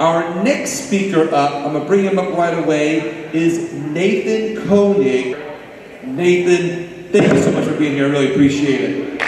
Our next speaker up, I'm going to bring him up right away, is Nathan Koenig. Nathan, thank you so much for being here. I really appreciate it.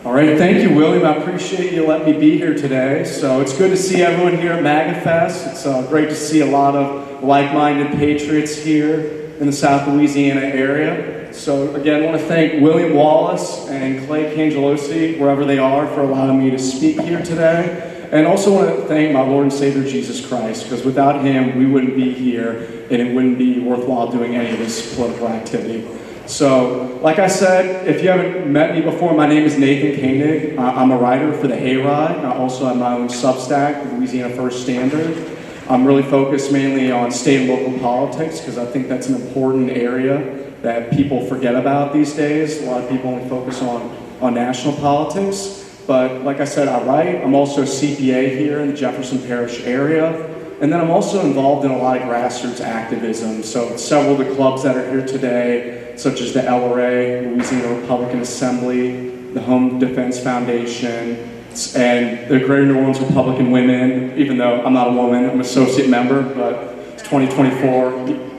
All right, thank you, William. I appreciate you letting me be here today. So it's good to see everyone here at Maga Fest. It's great to see a lot of like-minded patriots here in the South Louisiana area. So again, I want to thank William Wallace and Clay Cangelosi, wherever they are, for allowing me to speak here today. And also want to thank my Lord and Savior Jesus Christ, because without him, we wouldn't be here, and it wouldn't be worthwhile doing any of this political activity. So, like I said, if you haven't met me before, my name is Nathan Koenig. I'm a writer for the Hayride. I also have my own Substack, the Louisiana First Standard. I'm really focused mainly on state and local politics, because I think that's an important area that people forget about these days. A lot of people only focus on national politics. But like I said, I write. I'm also a CPA here in the Jefferson Parish area. And then I'm also involved in a lot of grassroots activism. So several of the clubs that are here today, such as the LRA, Louisiana Republican Assembly, the Home Defense Foundation, and the Greater New Orleans Republican Women, even though I'm not a woman, I'm an associate member, but it's 2024.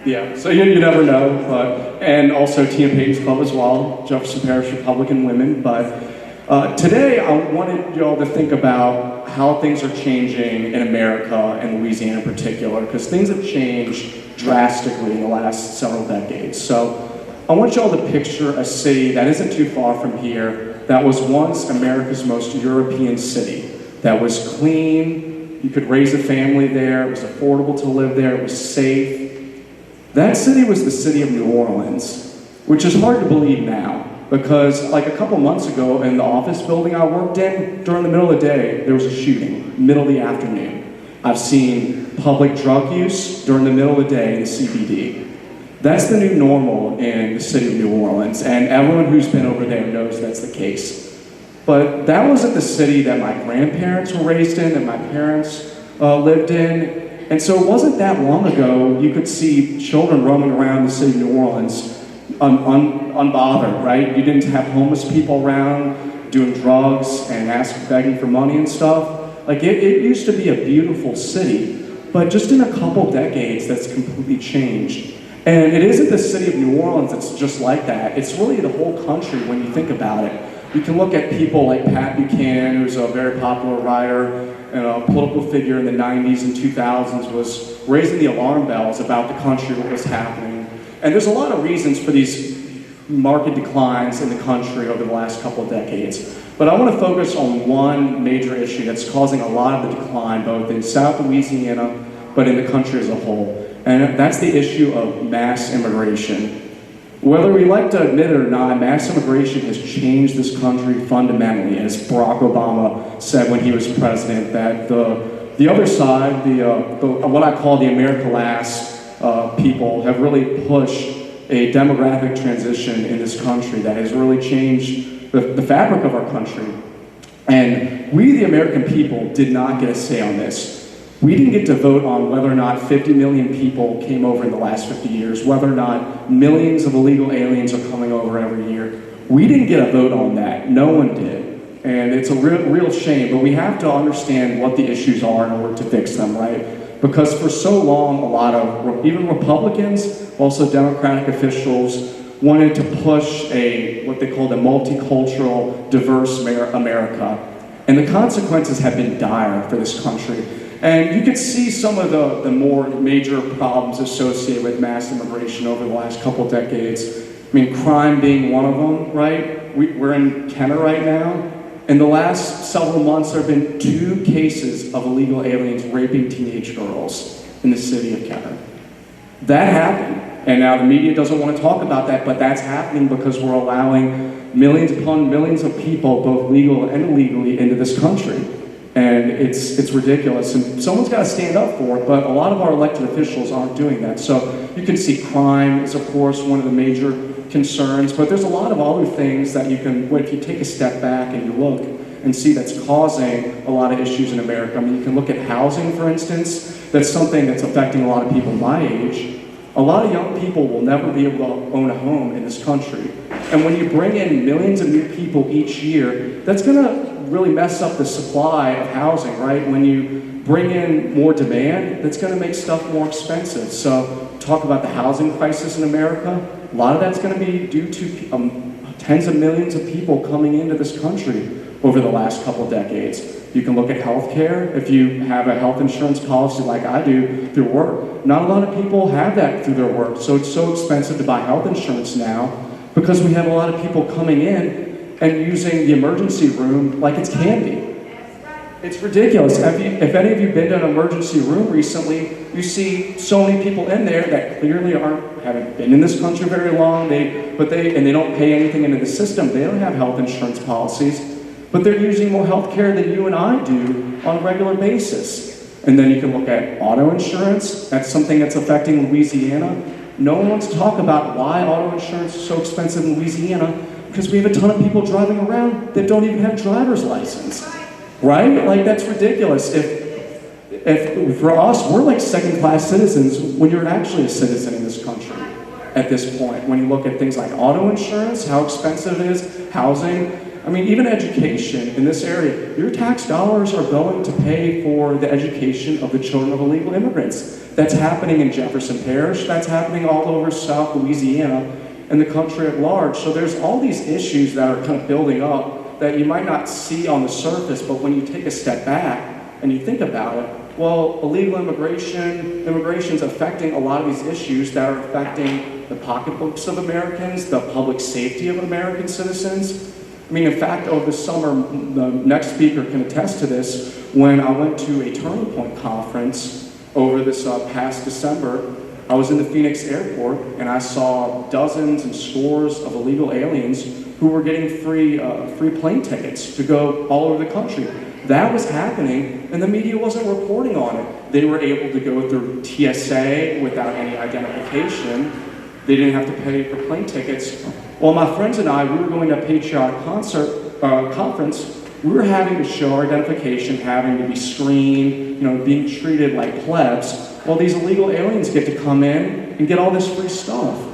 Yeah, so you never know. And also Tina Payton's Club as well, Jefferson Parish Republican Women. But today I wanted y'all to think about how things are changing in America and Louisiana in particular, because things have changed drastically in the last several decades. So I want y'all to picture a city that isn't too far from here that was once America's most European city, that was clean, you could raise a family there, it was affordable to live there, it was safe. That city was the city of New Orleans, which is hard to believe now, because like a couple months ago in the office building I worked in, during the middle of the day, there was a shooting, middle of the afternoon. I've seen public drug use during the middle of the day in the CBD. That's the new normal in the city of New Orleans, and everyone who's been over there knows that's the case. But that wasn't the city that my grandparents were raised in, that my parents lived in. And so it wasn't that long ago you could see children roaming around the city of New Orleans unbothered, right? You didn't have homeless people around doing drugs and begging for money and stuff. Like it used to be a beautiful city, but just in a couple decades that's completely changed. And it isn't the city of New Orleans that's just like that. It's really the whole country when you think about it. You can look at people like Pat Buchanan, who's a very popular writer and a political figure in the 90s and 2000s, was raising the alarm bells about the country, what was happening. And there's a lot of reasons for these market declines in the country over the last couple of decades. But I want to focus on one major issue that's causing a lot of the decline, both in South Louisiana, but in the country as a whole. And that's the issue of mass immigration. Whether we like to admit it or not, mass immigration has changed this country fundamentally, as Barack Obama said when he was president, that the other side, what I call the America Last people, have really pushed a demographic transition in this country that has really changed the fabric of our country. And we, the American people, did not get a say on this. We didn't get to vote on whether or not 50 million people came over in the last 50 years, whether or not millions of illegal aliens are coming over every year. We didn't get a vote on that. No one did. And it's a real shame, but we have to understand what the issues are in order to fix them, right? Because for so long, a lot of, even Republicans, also Democratic officials, wanted to push what they called a multicultural, diverse America. And the consequences have been dire for this country. And you could see some of the more major problems associated with mass immigration over the last couple of decades. I mean, crime being one of them, right? We're in Kenner right now. In the last several months, there have been 2 cases of illegal aliens raping teenage girls in the city of Kenner. That happened. And now the media doesn't want to talk about that, but that's happening because we're allowing millions upon millions of people, both legal and illegally, into this country. And it's ridiculous, and someone's got to stand up for it, but a lot of our elected officials aren't doing that. So you can see crime is, of course, one of the major concerns, but there's a lot of other things that you can, if you take a step back and you look and see that's causing a lot of issues in America. I mean, you can look at housing, for instance. That's something that's affecting a lot of people my age. A lot of young people will never be able to own a home in this country. And when you bring in millions of new people each year, that's going to really mess up the supply of housing, right? When you bring in more demand, that's going to make stuff more expensive. So talk about the housing crisis in America. A lot of that's going to be due to tens of millions of people coming into this country over the last couple of decades. You can look at healthcare. If you have a health insurance policy like I do through work, not a lot of people have that through their work. So it's so expensive to buy health insurance now because we have a lot of people coming in and using the emergency room like it's candy. It's ridiculous. If any of you have been to an emergency room recently, you see so many people in there that clearly haven't been in this country very long. They don't pay anything into the system. They don't have health insurance policies, but they're using more health care than you and I do on a regular basis. And then you can look at auto insurance. That's something that's affecting Louisiana. No one wants to talk about why auto insurance is so expensive in Louisiana, because we have a ton of people driving around that don't even have driver's license. Right? Like, that's ridiculous. If for us, we're like second-class citizens when you're actually a citizen in this country at this point. When you look at things like auto insurance, how expensive it is, housing, I mean, even education in this area, your tax dollars are going to pay for the education of the children of illegal immigrants. That's happening in Jefferson Parish. That's happening all over South Louisiana and the country at large. So there's all these issues that are kind of building up that you might not see on the surface, but when you take a step back and you think about it, well, illegal immigration's affecting a lot of these issues that are affecting the pocketbooks of Americans, the public safety of American citizens. I mean, in fact, over the summer, the next speaker can attest to this, when I went to a Turning Point conference over this past December, I was in the Phoenix airport and I saw dozens and scores of illegal aliens who were getting free plane tickets to go all over the country. That was happening, and the media wasn't reporting on it. They were able to go through TSA without any identification. They didn't have to pay for plane tickets. Well, my friends and I, we were going to a patriotic conference. We were having to show our identification, having to be screened, being treated like plebs, while these illegal aliens get to come in and get all this free stuff.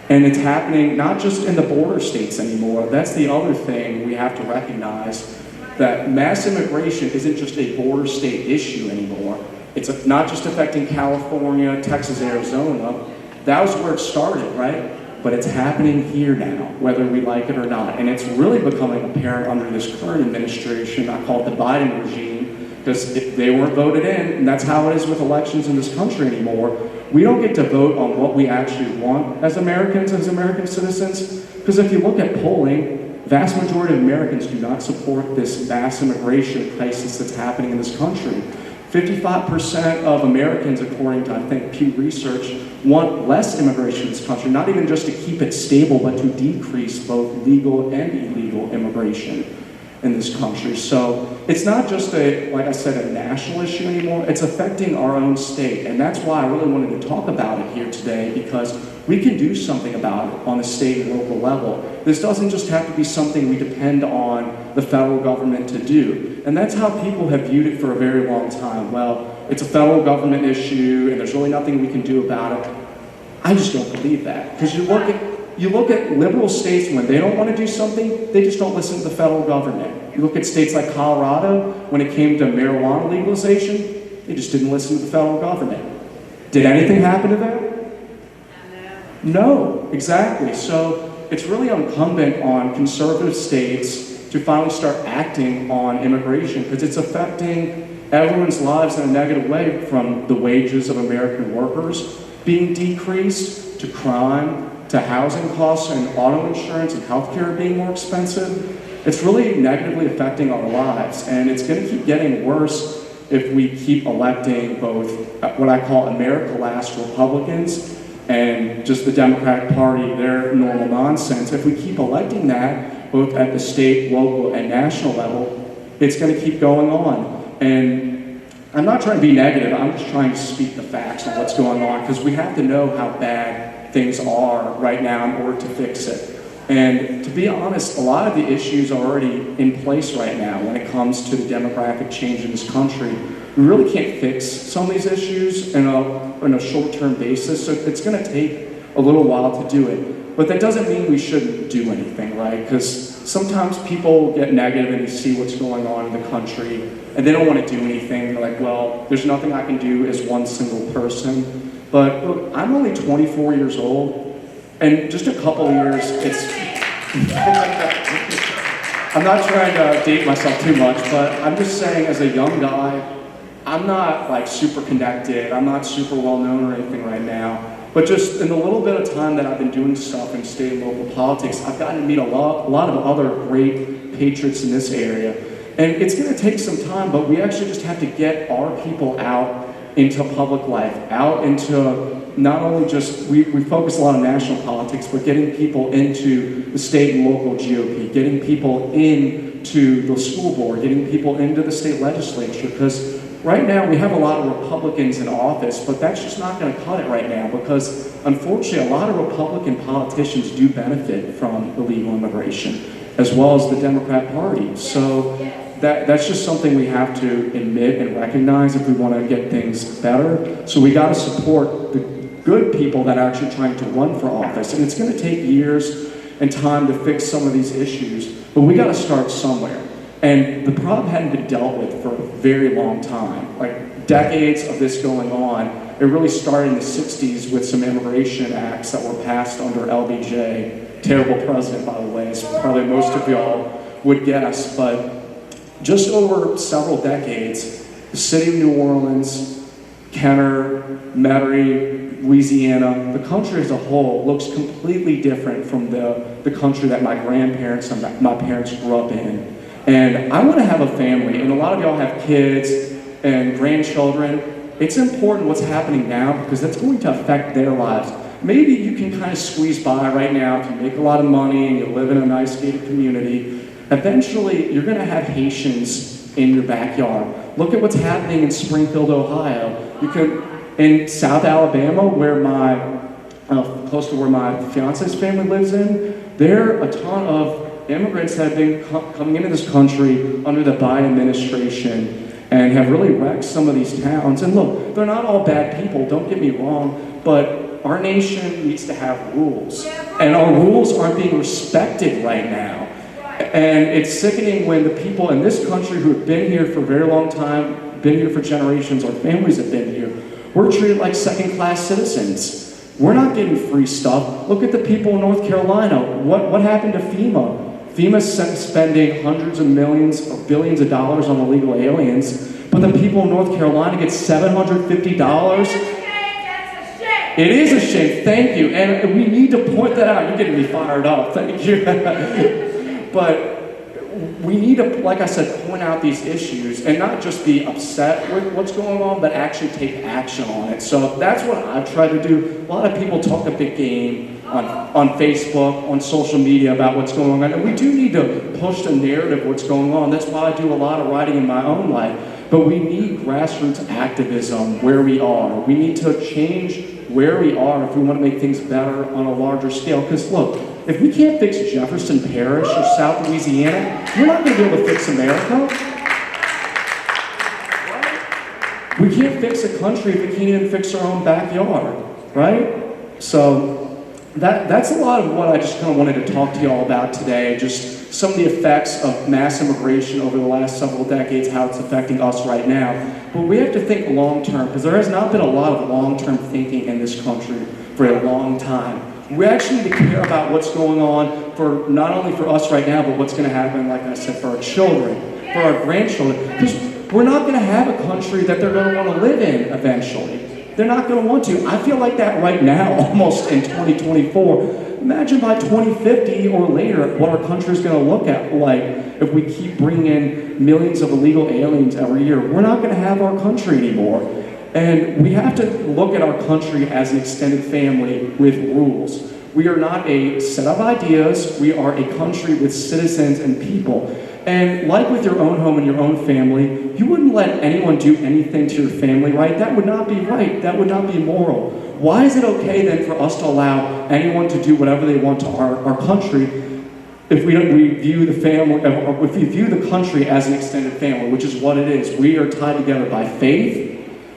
And it's happening not just in the border states anymore. That's the other thing we have to recognize, that mass immigration isn't just a border state issue anymore. It's not just affecting California, Texas, Arizona. That was where it started, right? But it's happening here now, whether we like it or not. And it's really becoming apparent under this current administration. I call it the Biden regime, because they weren't voted in, and that's how it is with elections in this country anymore. We don't get to vote on what we actually want as Americans, as American citizens, because if you look at polling, vast majority of Americans do not support this mass immigration crisis that's happening in this country. 55% of Americans, according to, I think, Pew Research, want less immigration in this country, not even just to keep it stable, but to decrease both legal and illegal immigration in this country. So it's not just like I said, a national issue anymore. It's affecting our own state. And that's why I really wanted to talk about it here today, because we can do something about it on the state and local level. This doesn't just have to be something we depend on the federal government to do. And that's how people have viewed it for a very long time. Well, it's a federal government issue and there's really nothing we can do about it. I just don't believe that. Because you look at liberal states, when they don't want to do something, they just don't listen to the federal government. You look at states like Colorado, when it came to marijuana legalization, they just didn't listen to the federal government. Did anything happen to them? No, exactly. So it's really incumbent on conservative states to finally start acting on immigration, because it's affecting everyone's lives in a negative way, from the wages of American workers being decreased, to crime, to housing costs and auto insurance and healthcare being more expensive. It's really negatively affecting our lives, and it's going to keep getting worse if we keep electing both what I call America Last Republicans and just the Democratic Party, their normal nonsense. If we keep electing that, both at the state, local, and national level, it's going to keep going on. And I'm not trying to be negative, I'm just trying to speak the facts of what's going on, because we have to know how bad things are right now in order to fix it. And to be honest, a lot of the issues are already in place right now when it comes to the demographic change in this country. We really can't fix some of these issues in a short-term basis, so it's going to take a little while to do it. But that doesn't mean we shouldn't do anything, right? Because sometimes people get negative and they see what's going on in the country and they don't want to do anything. They're like, well, there's nothing I can do as one single person. But look, I'm only 24 years old, and just a couple years, it's... I'm not trying to date myself too much, but I'm just saying as a young guy, I'm not like super connected, I'm not super well known or anything right now. But just in the little bit of time that I've been doing stuff in state and local politics, I've gotten to meet a lot of other great patriots in this area. And it's going to take some time, but we actually just have to get our people out into public life, out into not only just, we focus a lot on national politics, but getting people into the state and local GOP, getting people into the school board, getting people into the state legislature, because right now we have a lot of Republicans in office, but that's just not going to cut it right now, because unfortunately a lot of Republican politicians do benefit from illegal immigration, as well as the Democrat Party. So that's just something we have to admit and recognize if we want to get things better. So we got to support the good people that are actually trying to run for office. And it's going to take years and time to fix some of these issues, but we got to start somewhere. And the problem hadn't been dealt with for a very long time, like decades of this going on. It really started in the 60s with some immigration acts that were passed under LBJ. Terrible president, by the way, as probably most of y'all would guess. But just over several decades, the city of New Orleans, Kenner, Metairie, Louisiana, the country as a whole looks completely different from the country that my grandparents and my parents grew up in. And I want to have a family, and a lot of y'all have kids and grandchildren. It's important what's happening now because that's going to affect their lives. Maybe you can kind of squeeze by right now if you make a lot of money and you live in a nice gated community. Eventually, you're going to have Haitians in your backyard. Look at what's happening in Springfield, Ohio. You can, in South Alabama, where close to where my fiance's family lives in, there are a ton of immigrants that have been coming into this country under the Biden administration and have really wrecked some of these towns. And look, they're not all bad people, don't get me wrong, but our nation needs to have rules. And our rules aren't being respected right now. And it's sickening when the people in this country who have been here for a very long time, been here for generations, our families have been here, we're treated like second-class citizens. We're not getting free stuff. Look at the people in North Carolina. What happened to FEMA? FEMA's spending hundreds of millions or billions of dollars on illegal aliens, but the people in North Carolina get $750. It is a shame, thank you. And we need to point that out. You're getting me fired up, thank you. But we need to, like I said, point out these issues and not just be upset with what's going on, but actually take action on it. So that's what I've tried to do. A lot of people talk a big game on Facebook, on social media about what's going on. And we do need to push the narrative of what's going on. That's why I do a lot of writing in my own life. But we need grassroots activism where we are. We need to change where we are if we want to make things better on a larger scale. Because look, if we can't fix Jefferson Parish or South Louisiana, we're not going to be able to fix America. We can't fix a country if we can't even fix our own backyard, right? So that's a lot of what I just kind of wanted to talk to y'all about today, just some of the effects of mass immigration over the last several decades, how it's affecting us right now. But we have to think long-term, because there has not been a lot of long-term thinking in this country for a long time. We actually need to care about what's going on for not only for us right now, but what's going to happen, like I said, for our children, for our grandchildren. Because we're not going to have a country that they're going to want to live in eventually. They're not going to want to. I feel like that right now, almost in 2024. Imagine by 2050 or later what our country is going to look at like if we keep bringing in millions of illegal aliens every year. We're not going to have our country anymore. And we have to look at our country as an extended family with rules. We are not a set of ideas. We are a country with citizens and people. And like with your own home and your own family, you wouldn't let anyone do anything to your family, right? That would not be right. That would not be moral. Why is it okay then for us to allow anyone to do whatever they want to our country if we view the family, or if we view the country as an extended family, which is what it is? We are tied together by faith,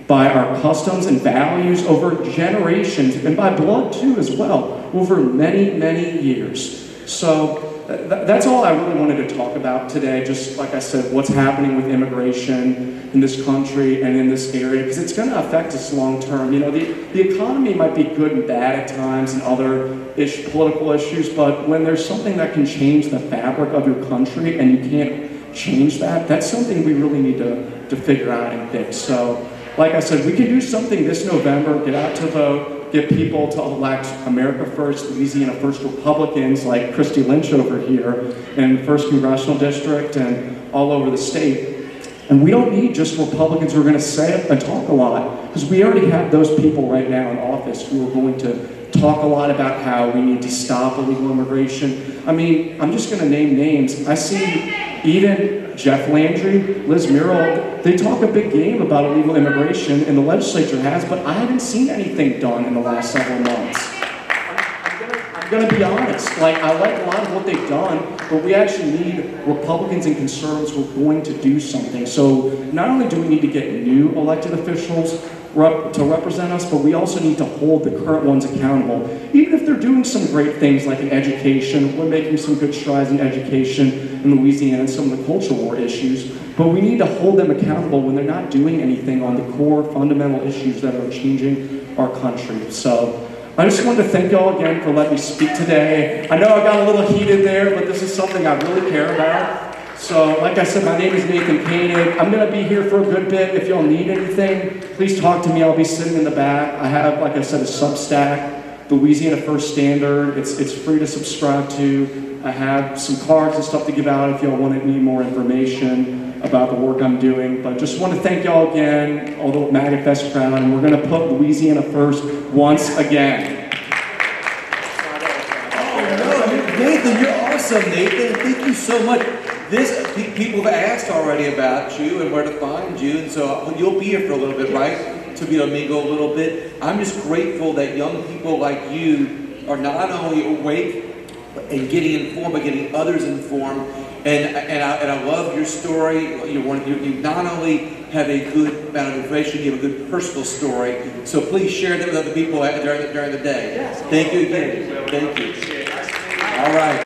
by our customs and values over generations, and by blood too as well, over many, many years. So that's all I really wanted to talk about today. Just like I said, what's happening with immigration in this country and in this area, because it's going to affect us long term. You know, the economy might be good and bad at times and other political issues, but when there's something that can change the fabric of your country and you can't change that, that's something we really need to figure out and fix. So, like I said, we can do something this November, get out to vote, get people to elect America First, Louisiana First Republicans like Christy Lynch over here in the 1st Congressional District and all over the state. And we don't need just Republicans who are going to say and talk a lot, because we already have those people right now in office who are going to talk a lot about how we need to stop illegal immigration. I mean, I'm just going to name names. I see even Jeff Landry, Liz Murrill, they talk a big game about illegal immigration, and the legislature has, but I haven't seen anything done in the last several months. I'm going to be honest. Like, I like a lot of what they've done, but we actually need Republicans and conservatives who are going to do something. So not only do we need to get new elected officials to represent us, but we also need to hold the current ones accountable. Even if they're doing some great things like in education, we're making some good strides in education in Louisiana and some of the cultural war issues, but we need to hold them accountable when they're not doing anything on the core fundamental issues that are changing our country. So I just wanted to thank y'all again for letting me speak today. I know I got a little heated there, but this is something I really care about. So, like I said, my name is Nathan Koenig. I'm going to be here for a good bit. If y'all need anything, please talk to me. I'll be sitting in the back. I have, like I said, a Substack, the Louisiana First Standard. It's free to subscribe to. I have some cards and stuff to give out if y'all want any more information about the work I'm doing. But just want to thank y'all again, all the Maga Fest crowd, and we're going to put Louisiana first once again. Oh, no, Nathan, you're awesome, Nathan. Thank you so much. People have asked already about you and where to find you, and so you'll be here for a little bit, right? To be able to mingle a little bit. I'm just grateful that young people like you are not only awake and getting informed, but getting others informed. And I love your story. You not only have a good amount of information, you have a good personal story. So please share that with other people during the day. Yes. Thank you again. Thank you. All right.